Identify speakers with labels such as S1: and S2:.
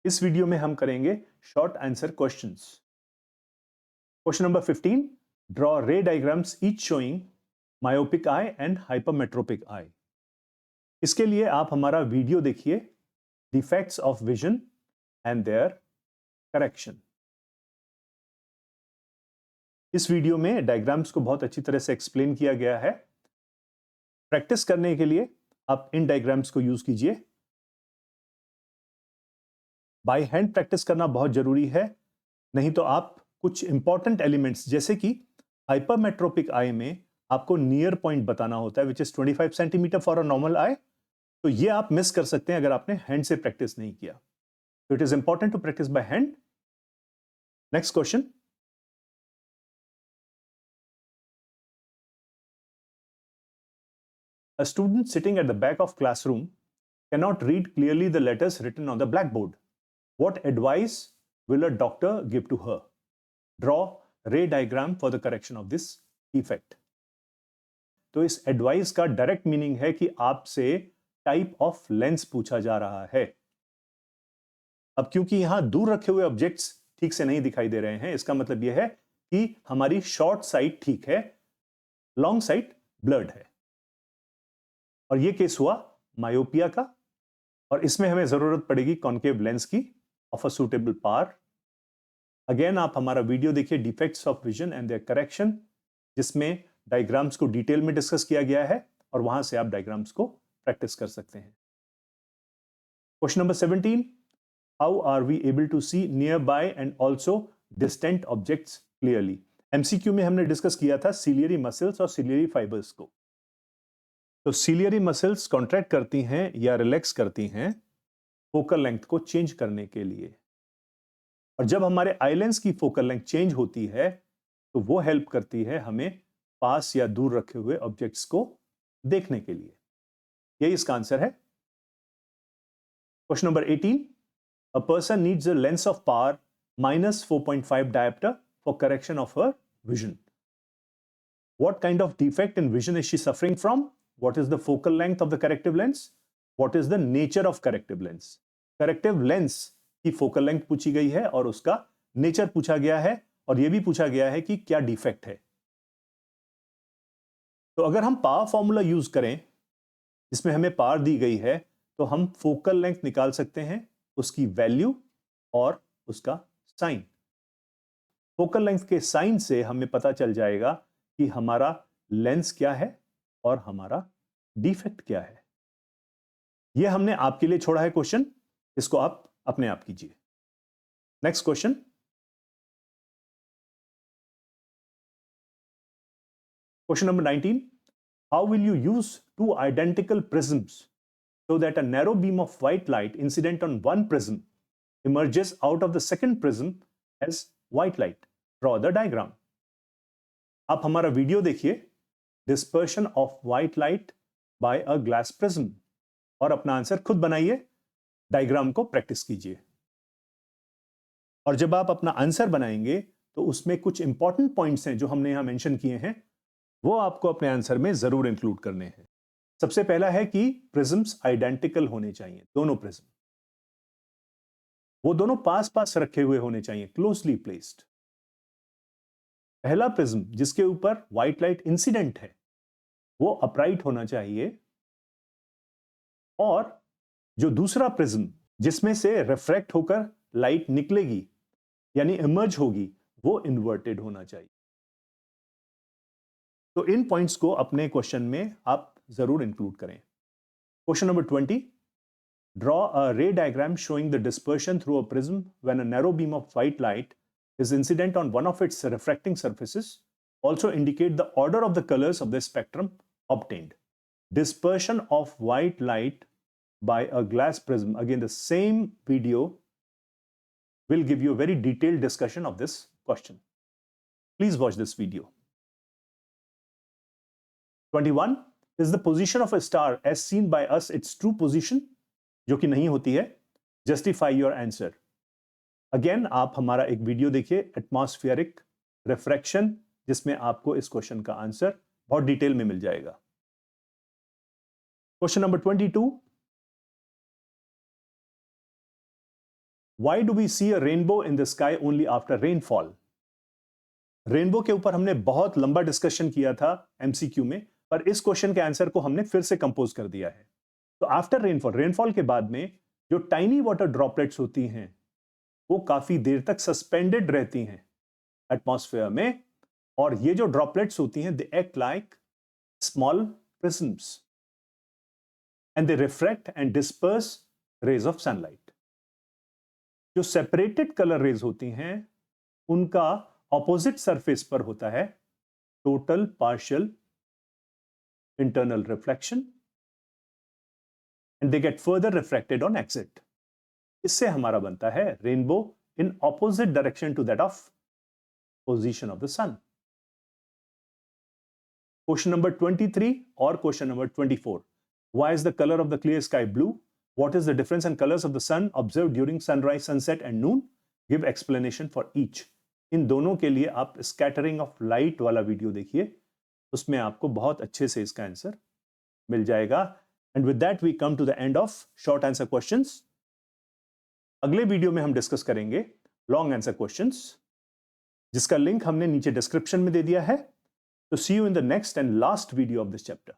S1: इस वीडियो में हम करेंगे short answer questions. Question number 15, draw ray diagrams each showing myopic eye and hypermetropic eye. इसके लिए आप हमारा वीडियो देखिए, defects of vision and there correction. इस वीडियो में डायग्राम्स को बहुत अच्छी तरह से एक्सप्लेन किया गया है। प्रैक्टिस करने के लिए आप इन डायग्राम्स को यूज कीजिए। बाय हैंड प्रैक्टिस करना बहुत जरूरी है, नहीं तो आप कुछ इंपॉर्टेंट एलिमेंट्स जैसे कि हाइपरमेट्रोपिक आई में आपको नियर पॉइंट बताना होता है which is 25 centimetre for a normal eye, तो ये आप मिस कर सकते हैं अगर आपने हैंड से प्रैक्टिस नहीं किया। तो it is important to practise by hand. Next question, a student sitting at the back of classroom cannot read clearly the letters written on the blackboard. What advice will a doctor give to her? Draw ray diagram for the correction of this defect. तो इस advice का direct meaning है कि आपसे type of lens पूछा जा रहा है। अब क्योंकि यहां दूर रखे हुए ऑब्जेक्ट्स ठीक से नहीं दिखाई दे रहे हैं, इसका मतलब यह है कि हमारी शॉर्ट साइट ठीक है, लॉन्ग साइट ब्लर्ड है। और यह केस हुआ मायोपिया का, और इसमें हमें जरूरत पड़ेगी कॉन्केव लेंस की of a suitable power. Again आप हमारा वीडियो देखिए, defects of vision and there correction, जिसमें डायग्राम्स को डिटेल में डिस्कस किया गया है और वहां से आप डायग्राम्स को प्रैक्टिस कर सकते हैं। Question number 17, how are we able to see nearby and also distant objects clearly. MCQ में हमने डिस्कस किया था सिलियरी मसल्स और सिलियरी फाइबर्स को। तो सिलियरी मसल्स कॉन्ट्रैक्ट करती हैं या रिलैक्स करती हैं फोकल लेंथ को चेंज करने के लिए, और जब हमारे आई लेंस की फोकल लेंथ चेंज होती है तो वो हेल्प करती है हमें पास या दूर रखे हुए ऑब्जेक्ट्स को देखने के लिए। यही इसका आंसर है। Question number 18, a person needs a lens of power -4.5 diopter for correction of her vision. What kind of defect in vision is she suffering from? What is the focal length of the corrective lens? What is the nature of corrective lens? Corrective lens की focal length पूछी गई है और उसका nature पूछा गया है, और यह भी पूछा गया है कि क्या डिफेक्ट है। तो अगर हम पावर फॉर्मूला यूज करें जिसमें हमें पावर दी गई है, तो हम फोकल लेंथ निकाल सकते हैं, उसकी वैल्यू और उसका साइन। फोकल लेंथ के साइन से हमें पता चल जाएगा कि हमारा लेंस क्या है और हमारा डिफेक्ट क्या है। यह हमने आपके लिए छोड़ा है क्वेश्चन, इसको आप अपने आप कीजिए। Next question, question number 19, how will you use two identical prisms so that a narrow beam of white light incident on one prism emerges out of the second prism as white light? Draw the diagram. आप हमारा video देखिए, dispersion of white light by a glass prism, और अपना answer खुद बनाइए, diagram को practice कीजिए। और जब आप अपना आंसर बनाएंगे तो उसमें कुछ इंपॉर्टेंट पॉइंट्स हैं जो हमने यहां मेंशन किए हैं, वो आपको अपने आंसर में जरूर इंक्लूड करने हैं। सबसे पहला है कि प्रिज्म्स आइडेंटिकल होने चाहिए, दोनों प्रिज्म वो दोनों पास पास रखे हुए होने चाहिए, क्लोजली प्लेस्ड। पहला प्रिज्म जिसके ऊपर व्हाइट लाइट इंसिडेंट है वो अपराइट होना चाहिए, और जो दूसरा प्रिज्म जिसमें से रिफ्रैक्ट होकर लाइट निकलेगी यानी इमर्ज होगी, वो इन्वर्टेड होना चाहिए। तो इन पॉइंट्स को अपने क्वेश्चन में आप जरूर इंक्लूड करें। Question number 20, draw a ray diagram showing the dispersion through a prism when a narrow beam of white light is incident on one of its refracting surfaces. Also indicate the order of the colors of the spectrum obtained. Dispersion of white light by a glass prism. Again, the same video will give you a very detailed discussion of this question. Please watch this video. 21, is the position of a star as seen by us its true position? जो कि नहीं होती है। Justify your answer. Again आप हमारा एक video देखिए, atmospheric refraction, जिसमें आपको इस क्वेश्चन का आंसर बहुत डिटेल में मिल जाएगा। Question number 22, Why do we see a rainbow in the sky only after rainfall? Rainbow के ऊपर हमने बहुत लंबा डिस्कशन किया था एमसीक्यू में, पर इस क्वेश्चन के आंसर को हमने फिर से कंपोज कर दिया है। तो आफ्टर रेनफॉल, रेनफॉल के बाद में जो टाइनी वाटर ड्रॉपलेट्स होती हैं वो काफी देर तक सस्पेंडेड रहती हैं एटमॉस्फेयर में, और ये जो ड्रॉपलेट्स होती हैं they act like small prisms and they refract and disperse rays of sunlight. जो सेपरेटेड कलर रेज होती हैं उनका ऑपोजिट सरफेस पर होता है total partial internal reflection and they get further refracted on exit. इससे हमारा बनता है rainbow in opposite direction to that of position of the sun. Question number 23 और question number 24, why is the colour of the clear sky blue? What is the difference in colors of the sun observed during sunrise, sunset and noon? Give explanation for each. इन दोनों के लिए आप scattering of light वाला video देखिए, उसमें आपको बहुत अच्छे से इसका आंसर मिल जाएगा। And with that we come to the end of short answer questions. अगले वीडियो में हम डिस्कस करेंगे लॉन्ग आंसर क्वेश्चंस, जिसका लिंक हमने नीचे डिस्क्रिप्शन में दे दिया है। तो see you in the next and last video of this chapter.